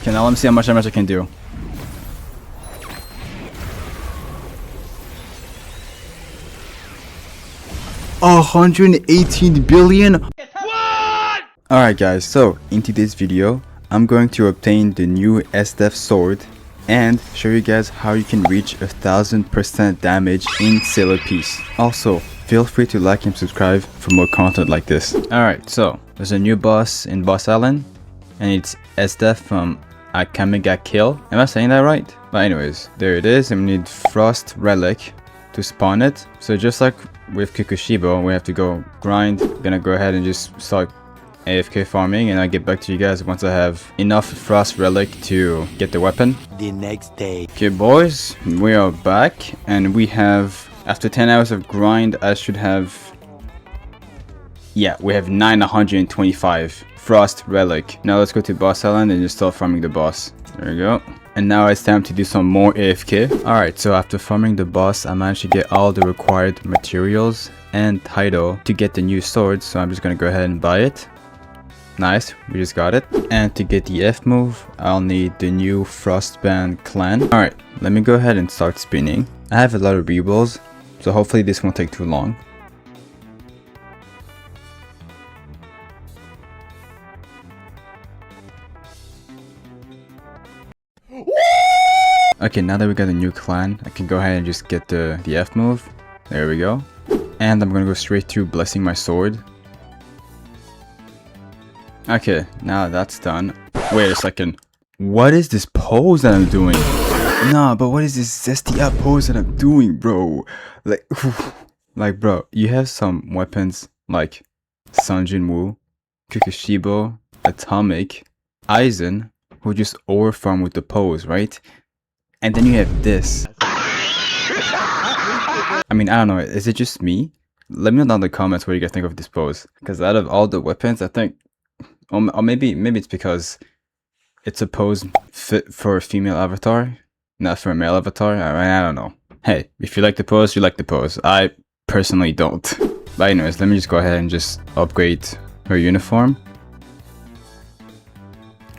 Okay, now let me see how much damage I can do. $118 billion. What? Alright guys, so in today's video, I'm going to obtain the new Esdeath Sword and show you guys how you can reach 1000% damage in single piece. Also, feel free to like and subscribe for more content like this. Alright, so there's a new boss in Boss Island, and it's Esdeath from Akamiga Kill. Am I saying that right? But anyways, there it is, and we need Frost Relic to spawn it. So just like with Kikushibo, we have to go grind. Gonna go ahead and just start AFK farming, and I'll get back to you guys once I have enough Frost Relic to get the weapon. The next day. Okay boys, we are back, and we have, after 10 hours of grind, I should have, yeah, we have 925 Frost Relic. Now let's go to Boss Island and just start farming the boss. There we go. And now it's time to do some more AFK. Alright, so after farming the boss, I managed to get all the required materials and title to get the new sword, so I'm just gonna go ahead and buy it. Nice, we just got it. And to get the F move, I'll need the new Frostband clan. Alright, let me go ahead and start spinning. I have a lot of rerolls, so hopefully this won't take too long. Okay, now that we got a new clan, I can go ahead and just get the F move. There we go. And I'm gonna go straight to blessing my sword. Okay, now that's done. Wait a second. What is this pose that I'm doing? Nah, but what is this zesty up pose that I'm doing, bro? Like, bro, you have some weapons like Sanjin Woo, Kikushibo, Atomic, Aizen, who just overfarm with the pose, right? And then you have this. I mean, I don't know, is it just me? Let me know down in the comments what you guys think of this pose. Because out of all the weapons, I think, or maybe it's because it's a pose fit for a female avatar, not for a male avatar. I don't know. Hey, if you like the pose, you like the pose. I personally don't. But anyways, let me just go ahead and just upgrade her uniform.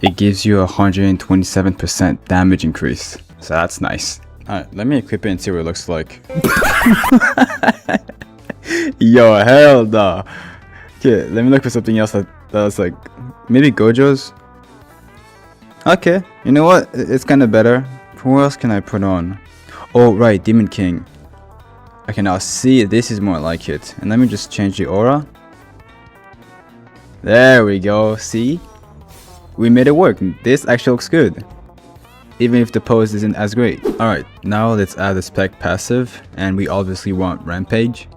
It gives you 127% damage increase. So that's nice. Alright, let me equip it and see what it looks like. Yo, hell no. Okay, let me look for something else that was like, maybe Gojo's. Okay, you know what? It's kind of better. Who else can I put on? Oh, right, Demon King. Okay, now see, this is more like it. And let me just change the aura. There we go, see? We made it work. This actually looks good, even if the pose isn't as great. Alright, now let's add the Spec Passive, and we obviously want Rampage.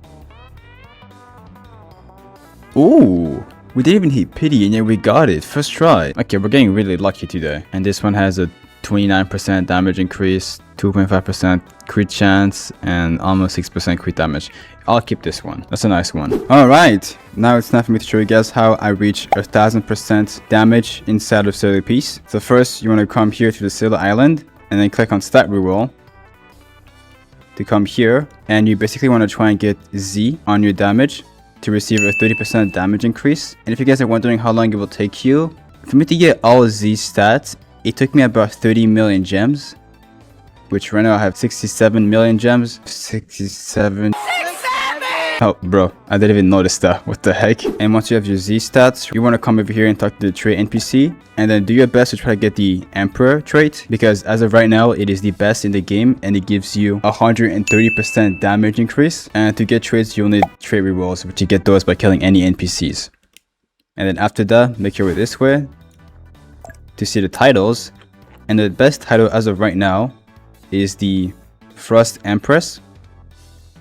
Ooh, we didn't even hit pity and yet we got it, first try. Okay, we're getting really lucky today. And this one has a 29% damage increase, 2.5% crit chance, and almost 6% crit damage. I'll keep this one. That's a nice one. Alright, now it's time for me to show you guys how I reach 1000% damage inside of Silly Piece. So first, you want to come here to the Silly Island, and then click on Stat Reroll to come here. And you basically want to try and get Z on your damage to receive a 30% damage increase. And if you guys are wondering how long it will take you, for me to get all Z stats, it took me about 30 million gems, which right now I have 67 million gems. 67. Oh, bro, I didn't even notice that. What the heck? And once you have your Z stats, you want to come over here and talk to the trait NPC, and then do your best to try to get the Emperor trait, because as of right now, it is the best in the game, and it gives you 130% damage increase. And to get traits, you'll need trait rerolls, which you get those by killing any NPCs. And then after that, make your way this way to see the titles. And the best title as of right now is the Frost Empress,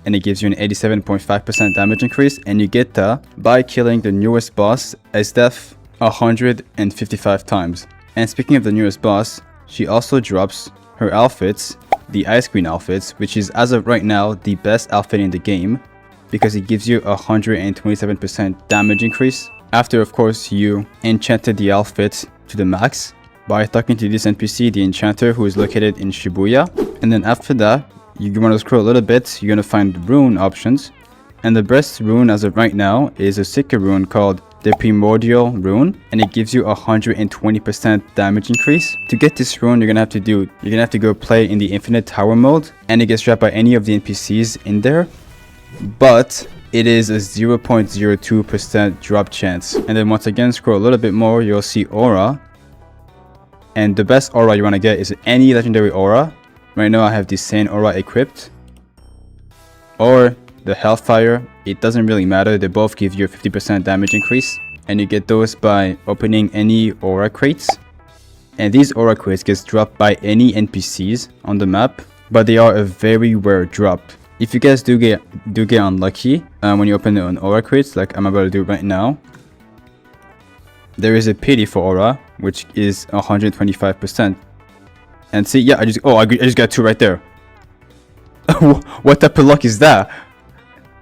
and it gives you an 87.5% damage increase, and you get that by killing the newest boss, Esdeath, 155 times. And speaking of the newest boss, she also drops her outfits, the ICEQUEEN outfits, which is as of right now the best outfit in the game, because it gives you 127% damage increase. After, of course, you enchanted the outfit to the max by talking to this NPC, the enchanter, who is located in Shibuya. And then after that, you want to scroll a little bit, you're going to find rune options. And the best rune as of right now is a Seeker rune called the Primordial rune, and it gives you 120% damage increase. To get this rune, you're gonna have to go play in the Infinite Tower mode, and it gets dropped by any of the NPCs in there. But it is a 0.02% drop chance. And then once again, scroll a little bit more, you'll see aura. And the best aura you want to get is any legendary aura. Right now I have the Sane aura equipped, or the Hellfire. It doesn't really matter, they both give you a 50% damage increase, and you get those by opening any aura crates. And these aura crates gets dropped by any NPCs on the map, but they are a very rare drop. If you guys do get unlucky when you open an aura crate, like I'm about to do right now, there is a pity for aura, which is 125%. And see, yeah, I just got 2 right there. What type of luck is that?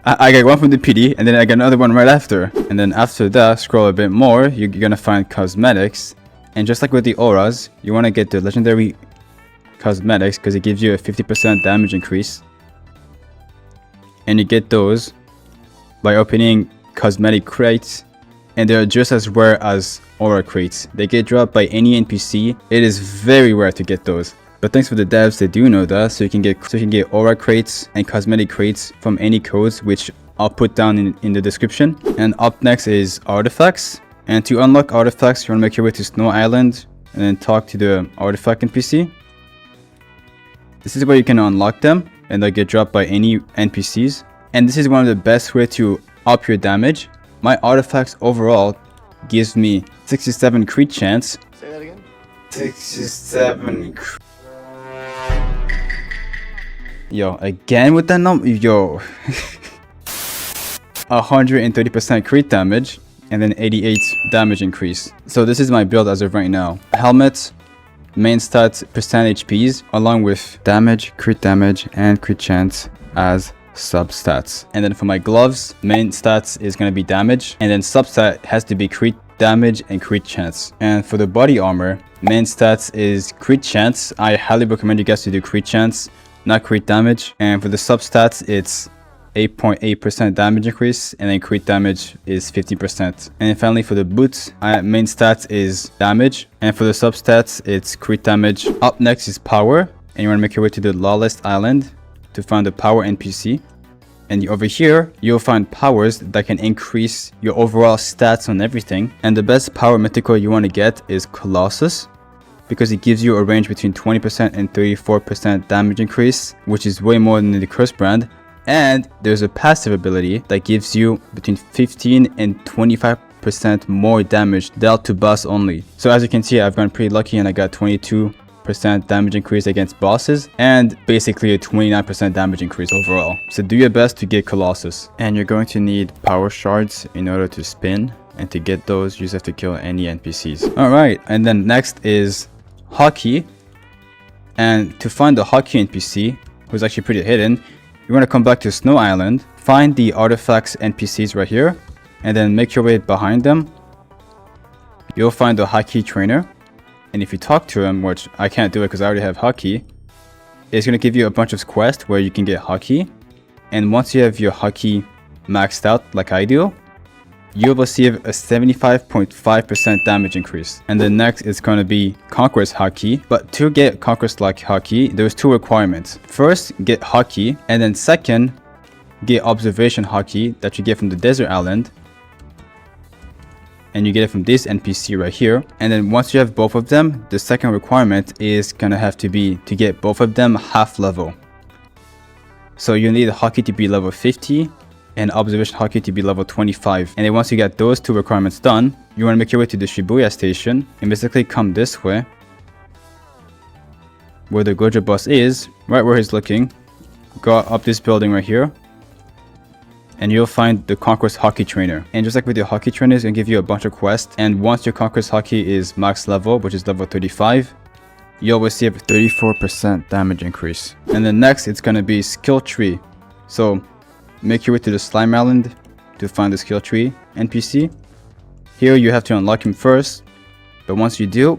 I got 1 from the PD, and then I got another one right after. And then after that, scroll a bit more, you're gonna find cosmetics. And just like with the auras, you wanna get the legendary cosmetics because it gives you a 50% damage increase. And you get those by opening cosmetic crates, and they're just as rare as aura crates. They get dropped by any NPC. It is very rare to get those. But thanks for the devs, they do know that, so you can get aura crates and cosmetic crates from any codes, which I'll put down in the description. And up next is artifacts. And to unlock artifacts, you want to make your way to Snow Island and then talk to the artifact NPC. This is where you can unlock them, and they'll get dropped by any NPCs. And this is one of the best way to up your damage. My artifacts overall gives me 67 crit chance. Say that again. 67 Yo, again with that number, yo. 130% crit damage, and then 88 damage increase. So this is my build as of right now. Helmet, main stats, percent HPs, along with damage, and crit chance as substats. And then for my gloves, main stats is going to be damage, and then substat has to be crit damage and crit chance. And for the body armor, main stats is crit chance. I highly recommend you guys to do crit chance, not crit damage. And for the substats, it's 8.8% damage increase, and then crit damage is 50%. And then finally for the boots, main stats is damage, and for the substats, it's crit damage. Up next is power, and you want to make your way to the Lawless Island to find the power NPC. And over here, you'll find powers that can increase your overall stats on everything. And the best power mythical you want to get is Colossus, because it gives you a range between 20% and 34% damage increase, which is way more than the Curse brand. And there's a passive ability that gives you between 15 and 25% more damage dealt to boss only. So as you can see, I've gone pretty lucky and I got 22% damage increase against bosses, and basically a 29% damage increase overall. So do your best to get Colossus. And you're going to need power shards in order to spin, and to get those you just have to kill any NPCs. Alright, and then next is Haki. And to find the Haki NPC, who's actually pretty hidden, you want to come back to Snow Island, find the artifacts NPCs right here, and then make your way behind them. You'll find the Haki trainer, and if you talk to him, which I can't do it because I already have Haki, it's going to give you a bunch of quests where you can get Haki. And once you have your Haki maxed out like I do, you'll receive a 75.5% damage increase. And then next is going to be Conqueror's Haki. But to get Conqueror's Haki, there's 2 requirements. First, get Haki, and then second, get Observation Haki that you get from the Desert Island. And you get it from this NPC right here. And then once you have both of them, the second requirement is gonna have to be to get both of them half level. So you need Haki to be level 50 and Observation Haki to be level 25. And then once you get those 2 requirements done, you want to make your way to the Shibuya station and basically come this way, where the Gojo boss is, right where he's looking. Go up this building right here, and you'll find the Conqueror's Haki trainer. And just like with your Haki trainer, it's gonna give you a bunch of quests. And once your Conqueror's Haki is max level, which is level 35, you'll receive 34% damage increase. And then next, it's gonna be skill tree. So make your way to the Slime Island to find the skill tree NPC. Here you have to unlock him first, but once you do,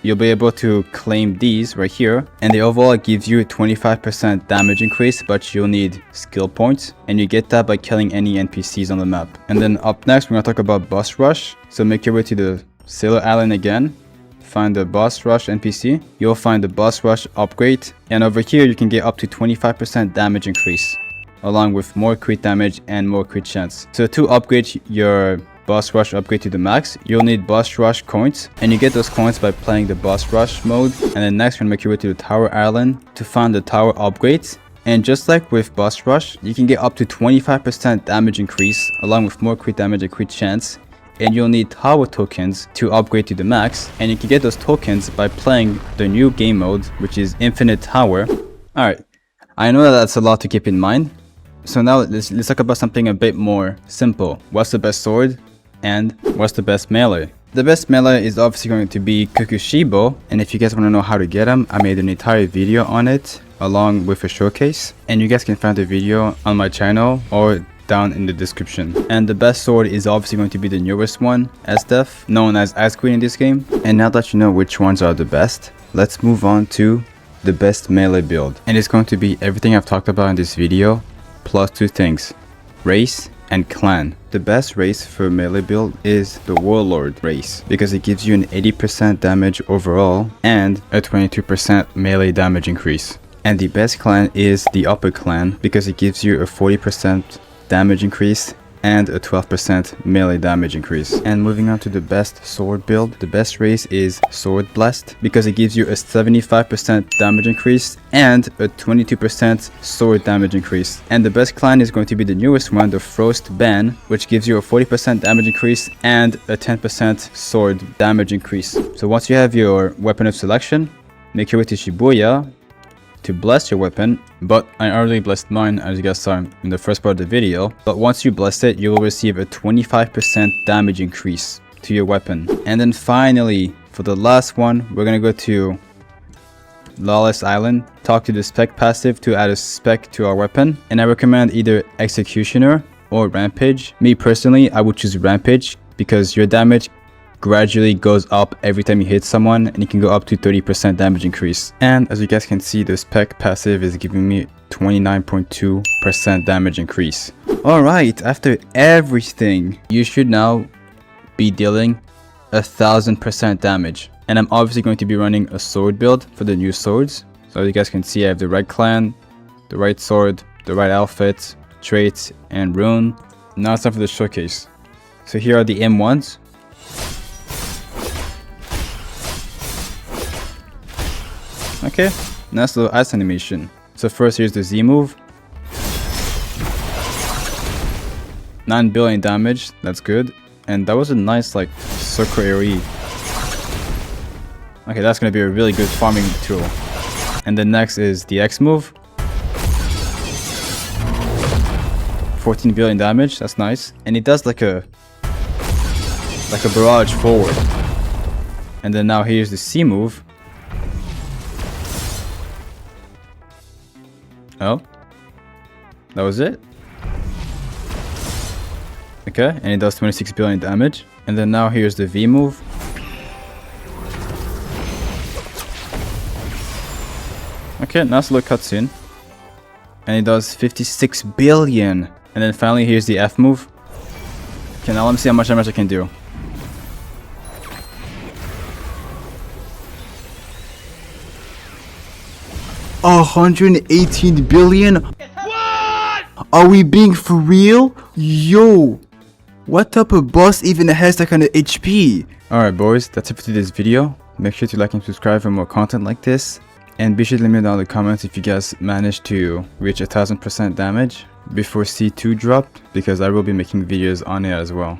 you'll be able to claim these right here, and the overall gives you 25% damage increase, but you'll need skill points, and you get that by killing any NPCs on the map. And then up next, we're gonna talk about Boss Rush. So make your way to the Sailor Island again, find the Boss Rush NPC, you'll find the Boss Rush upgrade, and over here you can get up to 25% damage increase, along with more crit damage and more crit chance. So to upgrade your Boss Rush upgrade to the max, you'll need Boss Rush coins, and you get those coins by playing the Boss Rush mode. And then next, we're gonna make your way to the Tower Island to find the tower upgrades. And just like with Boss Rush, you can get up to 25% damage increase, along with more crit damage and crit chance. And you'll need tower tokens to upgrade to the max, and you can get those tokens by playing the new game mode, which is Infinite Tower. Alright, I know that that's a lot to keep in mind. So now let's talk about something a bit more simple. What's the best sword? And what's the best melee? The best melee is obviously going to be Kukushibo, and if you guys want to know how to get them, I made an entire video on it along with a showcase, and you guys can find the video on my channel or down in the description. And the best sword is obviously going to be the newest one, Esdeath, known as ICEQUEEN in this game. And now that you know which ones are the best, let's move on to the best melee build. And it's going to be everything I've talked about in this video, plus 2 things: race and clan. The best race for melee build is the Warlord race, because it gives you an 80% damage overall and a 22% melee damage increase. And the best clan is the Upper Clan, because it gives you a 40% damage increase and a 12% melee damage increase. And moving on to the best sword build, the best race is Sword Blessed, because it gives you a 75% damage increase and a 22% sword damage increase. And the best clan is going to be the newest one, the Frost Ban, which gives you a 40% damage increase and a 10% sword damage increase. So once you have your weapon of selection, make your way to Shibuya to bless your weapon, but I already blessed mine, as you guys saw in the first part of the video. But once you bless it, you will receive a 25% damage increase to your weapon. And then finally, for the last one, we're gonna go to Lawless Island, talk to the Spec Passive to add a spec to our weapon, and I recommend either Executioner or Rampage. Me personally, I would choose Rampage, because your damage gradually goes up every time you hit someone, and you can go up to 30% damage increase. And as you guys can see, the Spec Passive is giving me 29.2% damage increase. Alright, after everything, you should now be dealing 1000% damage. And I'm obviously going to be running a sword build for the new swords. So as you guys can see, I have the right clan, the right sword, the right outfit, traits, and rune. Now it's time for the showcase. So here are the M1s. Okay, nice little ice animation. So first, here's the Z move. 9 billion damage, that's good. And that was a nice, like, circle AoE. Okay, that's gonna be a really good farming tool. And then next is the X move. 14 billion damage, that's nice. And it does like a barrage forward. And then now here's the C move. Oh, that was it. Okay, and it does 26 billion damage. And then now here's the V move. Okay, nice little cutscene. And it does 56 billion. And then finally here's the F move. Okay, now let me see how much damage I can do. $118 billion? What? Are we being for real? Yo, what type of boss even has that kind of HP? Alright boys, that's it for today's video. Make sure to like and subscribe for more content like this. And be sure to let me know in the comments if you guys managed to reach 1000% damage before C2 dropped, because I will be making videos on it as well.